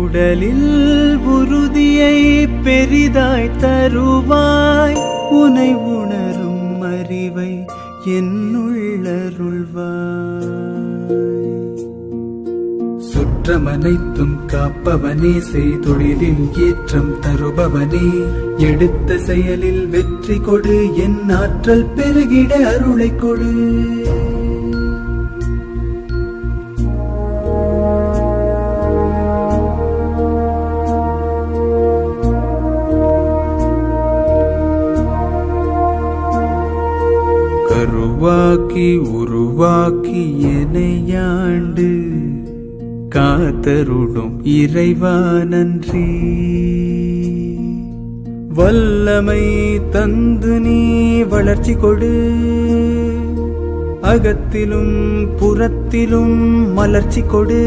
உடலில் உறுதியை பெரிதாய் தருவாய், உனை உணரும் அறிவை என்னுள்ளருள்வாய். சுற்றமனைத்தும் காப்பவனே, செய்தொழிலில் ஏற்றம் தருபவனே, எடுத்த செயலில் வெற்றி கொடு, என் ஆற்றல் பெருகிட அருளை கொடு. கருவாக்கி உருவாக்கி எனையாண்டு காத்தருடும் இறைவா நன்றி. வல்லமை தந்து நீ வளர்ச்சி கொடு, அகத்திலும் புறத்திலும் மலர்ச்சி கொடு.